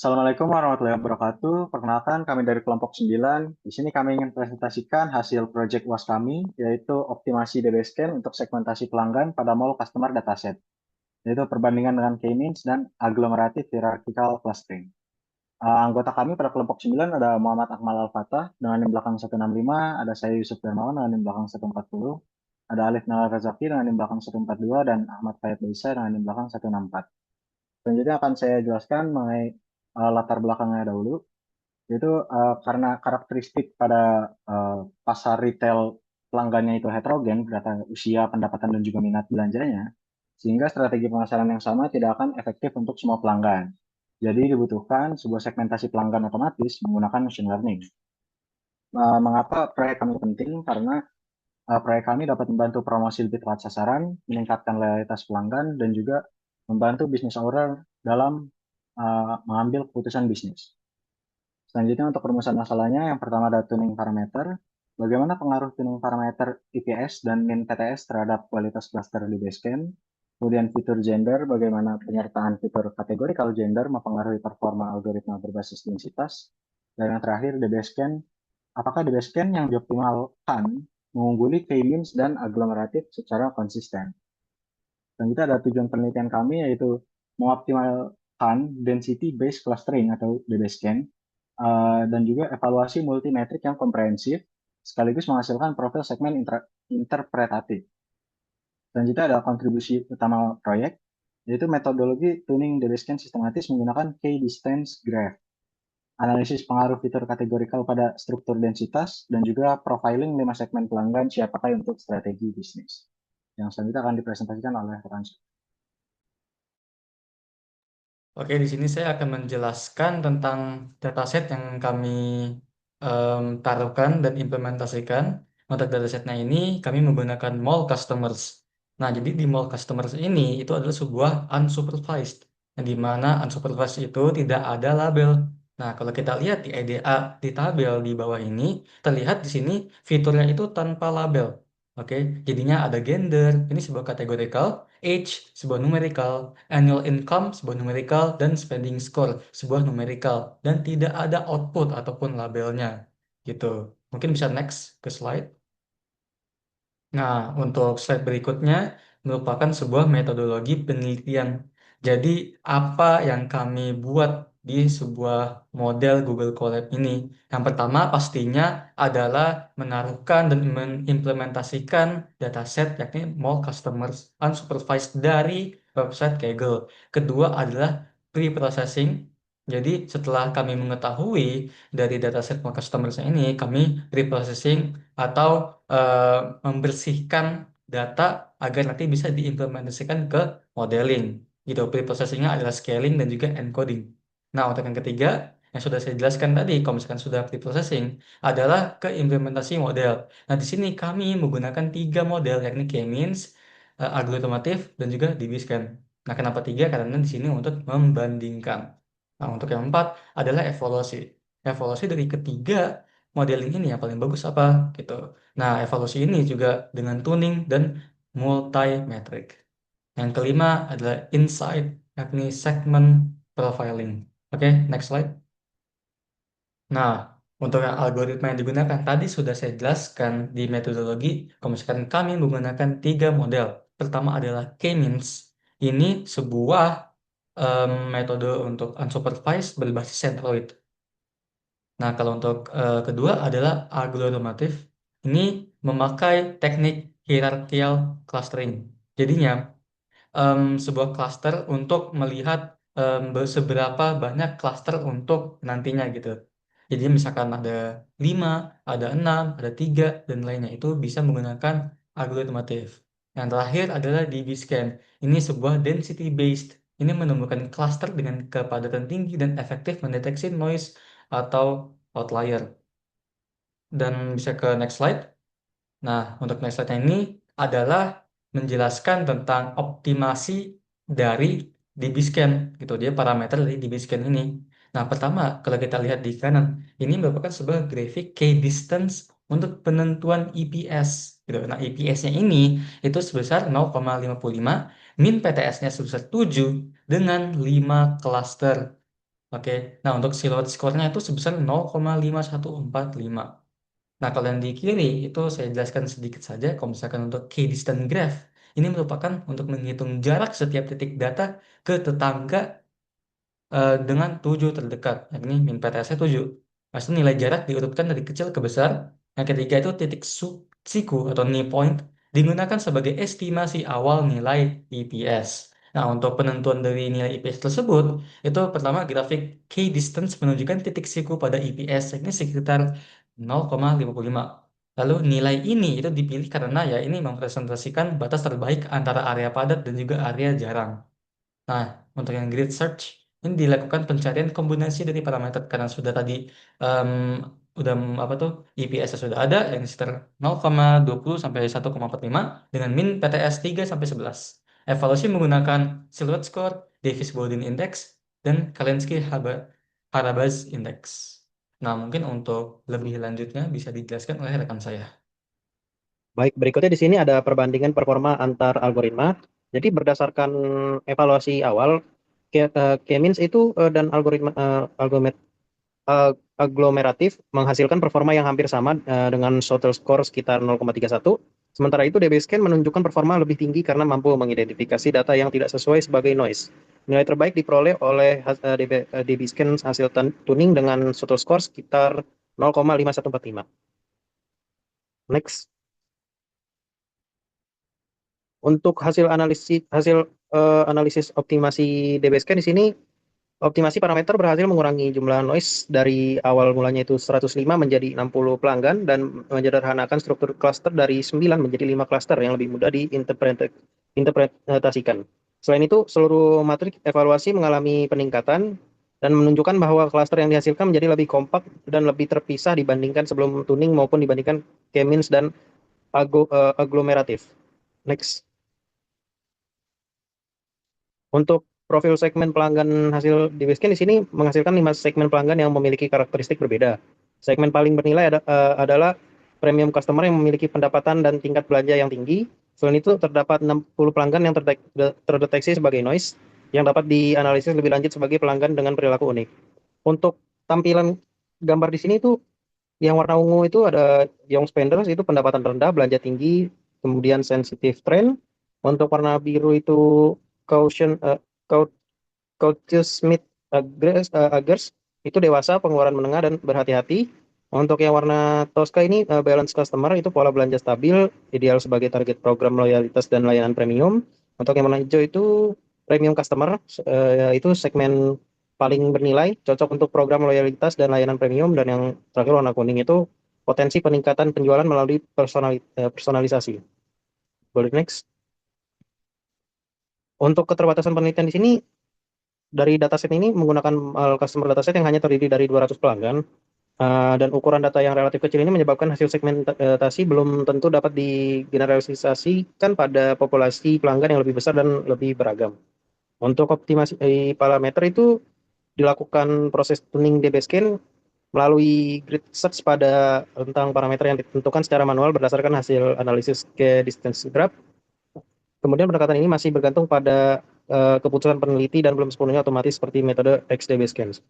Assalamualaikum warahmatullahi wabarakatuh. Perkenalkan, kami dari kelompok 9. Di sini kami ingin presentasikan hasil proyek UAS kami, yaitu optimasi DB-Scan untuk segmentasi pelanggan pada mall customer dataset, yaitu perbandingan dengan K-means dan agglomerative hierarchical clustering. Anggota kami pada kelompok 9 ada Muhammad Akmal Al-Fatah dengan NIM belakang 165, ada saya Yusuf Darmawan dengan NIM belakang 140, ada Alif Nala Razaki dengan NIM belakang 142, dan Ahmad Fayed Baisa dengan NIM belakang 164. Selanjutnya akan saya jelaskan mengenai latar belakangnya dahulu, yaitu karena karakteristik pada pasar retail pelanggannya itu heterogen, data usia, pendapatan, dan juga minat belanjanya, sehingga strategi pemasaran yang sama tidak akan efektif untuk semua pelanggan. Jadi dibutuhkan sebuah segmentasi pelanggan otomatis menggunakan machine learning. Mengapa proyek kami penting? Karena proyek kami dapat membantu promosi lebih tepat sasaran, meningkatkan loyalitas pelanggan, dan juga membantu bisnis owner dalam mengambil keputusan bisnis. Selanjutnya untuk perumusan masalahnya, yang pertama ada tuning parameter. Bagaimana pengaruh tuning parameter IPS dan min PTS terhadap kualitas cluster di Basecamp. Kemudian fitur gender, bagaimana penyertaan fitur categorical gender mempengaruhi performa algoritma berbasis densitas. Dan yang terakhir, di Basecamp, apakah di Basecamp yang dioptimalkan mengungguli K-means dan aglomeratif secara konsisten. Dan kita ada tujuan penelitian kami yaitu mengoptimalkan density based clustering atau DBSCAN dan juga evaluasi multimetrik yang komprehensif sekaligus menghasilkan profil segmen interpretatif. Selanjutnya ada kontribusi utama proyek yaitu metodologi tuning DBSCAN sistematis menggunakan K-distance graph, analisis pengaruh fitur kategorikal pada struktur densitas, dan juga profiling 5 segmen pelanggan siap pakai untuk strategi bisnis. Yang selanjutnya akan dipresentasikan oleh rekan. Oke, di sini saya akan menjelaskan tentang dataset yang kami taruhkan dan implementasikan. Untuk datasetnya ini kami menggunakan mall customers. Nah, jadi di mall customers ini itu adalah sebuah unsupervised, yang di mana unsupervised itu tidak ada label. Nah, kalau kita lihat di EDA di tabel di bawah ini, terlihat di sini fiturnya itu tanpa label. Oke, jadinya ada gender, ini sebuah categorical, age, sebuah numerical, annual income, sebuah numerical, dan spending score, sebuah numerical, dan tidak ada output ataupun labelnya, gitu. Mungkin bisa next ke slide. Nah, untuk slide berikutnya merupakan sebuah metodologi penelitian. Jadi, apa yang kami buat di sebuah model Google Colab ini? Yang pertama pastinya adalah menaruhkan dan mengimplementasikan dataset yakni mall customers unsupervised dari website Kaggle. Kedua adalah pre-processing. Jadi, setelah kami mengetahui dari dataset mall customers ini, kami pre-processing atau membersihkan data agar nanti bisa diimplementasikan ke modeling. Gitu. Pre-processingnya adalah scaling dan juga encoding. Nah, untuk yang ketiga, yang sudah saya jelaskan tadi, kalau misalkan sudah pre-processing, adalah ke implementasi model. Nah, di sini kami menggunakan tiga model, yakni K-means, agglutinatif, dan juga DB-scan. Nah, kenapa tiga? Karena di sini untuk membandingkan. Nah, untuk yang empat adalah evaluasi. Evaluasi dari ketiga modeling ini yang paling bagus apa gitu. Nah, evaluasi ini juga dengan tuning dan multimetric. Yang kelima adalah insight, yakni segment profiling. Oke, next slide. Nah, untuk yang algoritma yang digunakan tadi sudah saya jelaskan di metodologi. Kalau misalkan kami menggunakan tiga model. Pertama adalah K-means. Ini sebuah metode untuk unsupervised berbasis centroid. Nah, kalau untuk kedua adalah agglomeratif. Ini memakai teknik hierarchical clustering. Jadinya, sebuah cluster untuk melihat seberapa banyak cluster untuk nantinya gitu. Jadi misalkan ada 5, ada 6, ada 3, dan lainnya itu bisa menggunakan agglomeratif. Yang terakhir adalah DB-scan. Ini sebuah density based. Ini menemukan cluster dengan kepadatan tinggi dan efektif mendeteksi noise atau outlier. Dan bisa ke next slide. Nah, untuk next slide ini adalah menjelaskan tentang optimasi dari DB-scan gitu. Dia parameter dari DB-scan ini. Nah, pertama kalau kita lihat di kanan, ini merupakan sebuah grafik K-distance untuk penentuan EPS gitu. Nah, EPS-nya ini itu sebesar 0,55, min PTS-nya sebesar 7 dengan 5 cluster. Oke, nah untuk silhouette score-nya itu sebesar 0,5145. Nah, kalau yang di kiri itu saya jelaskan sedikit saja. Kalau misalkan untuk key distance graph, ini merupakan untuk menghitung jarak setiap titik data ke tetangga dengan 7 terdekat. Yakni min PTS-nya 7. Maksudnya nilai jarak diurutkan dari kecil ke besar. Yang ketiga itu titik siku atau knee point digunakan sebagai estimasi awal nilai EPS. Nah, untuk penentuan dari nilai EPS tersebut, itu pertama grafik key distance menunjukkan titik siku pada EPS, ini sekitar 0,55. Lalu nilai ini itu dipilih karena ya ini mempresentasikan batas terbaik antara area padat dan juga area jarang. Nah, untuk yang grid search, ini dilakukan pencarian kombinasi dari parameter karena sudah tadi em, udah apa tuh EPS sudah ada yang sekitar 0,20 sampai 1,45 dengan min PTS 3 sampai 11. Evaluasi menggunakan Silhouette Score, Davis-Bowden Index, dan Kalinski-Harabaz Index. Nah, mungkin untuk lebih lanjutnya bisa dijelaskan oleh rekan saya. Baik, berikutnya di sini ada perbandingan performa antar algoritma. Jadi berdasarkan evaluasi awal, K-means itu dan aglomeratif menghasilkan performa yang hampir sama dengan total score sekitar 0,31. Sementara itu DB-Scan menunjukkan performa lebih tinggi karena mampu mengidentifikasi data yang tidak sesuai sebagai noise. Nilai terbaik diperoleh oleh DB-Scan hasil tuning dengan total score sekitar 0,5145. Next. Untuk hasil analisis optimasi DB-Scan di sini, optimasi parameter berhasil mengurangi jumlah noise dari awal mulanya itu 105 menjadi 60 pelanggan dan menyederhanakan struktur cluster dari 9 menjadi 5 cluster yang lebih mudah diinterpretasikan. Selain itu, seluruh matrik evaluasi mengalami peningkatan dan menunjukkan bahwa cluster yang dihasilkan menjadi lebih kompak dan lebih terpisah dibandingkan sebelum tuning maupun dibandingkan K-means dan aglomeratif. Next. Untuk profil segmen pelanggan hasil di Basecamp di sini menghasilkan 5 segmen pelanggan yang memiliki karakteristik berbeda. Segmen paling bernilai adalah premium customer yang memiliki pendapatan dan tingkat belanja yang tinggi. Selain itu terdapat 60 pelanggan yang terdeteksi sebagai noise yang dapat dianalisis lebih lanjut sebagai pelanggan dengan perilaku unik. Untuk tampilan gambar di sini itu yang warna ungu itu ada young spenders itu pendapatan rendah, belanja tinggi, kemudian sensitive trend. Untuk warna biru itu caution cautious mid agers itu dewasa, pengeluaran menengah dan berhati-hati. Untuk yang warna Tosca ini balance customer itu pola belanja stabil, ideal sebagai target program loyalitas dan layanan premium. Untuk yang warna hijau itu premium customer itu segmen paling bernilai, cocok untuk program loyalitas dan layanan premium. Dan yang terakhir warna kuning itu potensi peningkatan penjualan melalui personalisasi. Boleh next. Untuk keterbatasan penelitian di sini dari dataset ini menggunakan customer dataset yang hanya terdiri dari 200 pelanggan dan ukuran data yang relatif kecil ini menyebabkan hasil segmentasi belum tentu dapat digeneralisasikan pada populasi pelanggan yang lebih besar dan lebih beragam. Untuk optimasi parameter itu dilakukan proses tuning DB-Scan melalui grid search pada rentang parameter yang ditentukan secara manual berdasarkan hasil analisis ke distance graph. Kemudian pendekatan ini masih bergantung pada keputusan peneliti dan belum sepenuhnya otomatis seperti metode XDB-Scan.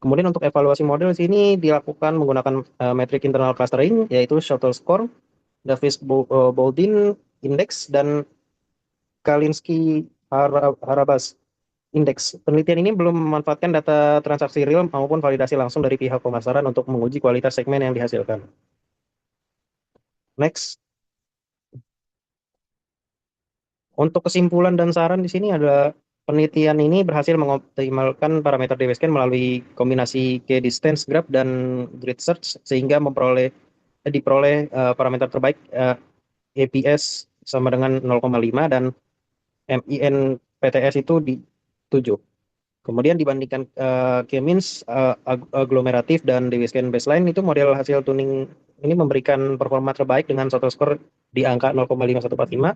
Kemudian untuk evaluasi model di sini dilakukan menggunakan metrik internal clustering, yaitu shuttle score, Davis-Bowden Index, dan Kalinski-Harabaz Index. Penelitian ini belum memanfaatkan data transaksi real maupun validasi langsung dari pihak pemasaran untuk menguji kualitas segmen yang dihasilkan. Next. Untuk kesimpulan dan saran di sini ada penelitian ini berhasil mengoptimalkan parameter DB-Scan melalui kombinasi K-distance graph dan grid search sehingga diperoleh parameter terbaik EPS sama dengan 0,5 dan MIN PTS itu di 7. Kemudian dibandingkan K-means, aglomeratif dan DB-Scan baseline itu model hasil tuning ini memberikan performa terbaik dengan total score di angka 0,5145.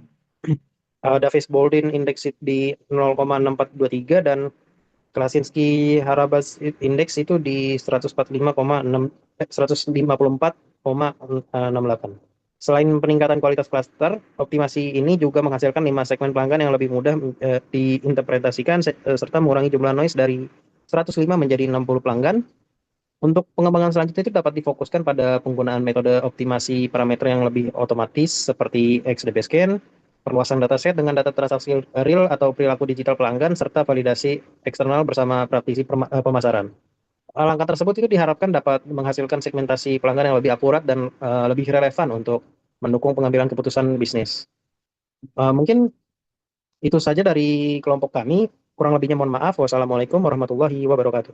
Davis-Bowden Index di 0,6423 dan Klasinski-Harabaz Index itu di 154,68. Selain peningkatan kualitas cluster, optimasi ini juga menghasilkan 5 segmen pelanggan yang lebih mudah diinterpretasikan serta mengurangi jumlah noise dari 105 menjadi 60 pelanggan. Untuk pengembangan selanjutnya itu dapat difokuskan pada penggunaan metode optimasi parameter yang lebih otomatis seperti XDP Scan, perluasan dataset dengan data transaksi real atau perilaku digital pelanggan, serta validasi eksternal bersama praktisi pemasaran. Langkah tersebut itu diharapkan dapat menghasilkan segmentasi pelanggan yang lebih akurat dan lebih relevan untuk mendukung pengambilan keputusan bisnis. Mungkin itu saja dari kelompok kami. Kurang lebihnya mohon maaf. Wassalamualaikum warahmatullahi wabarakatuh.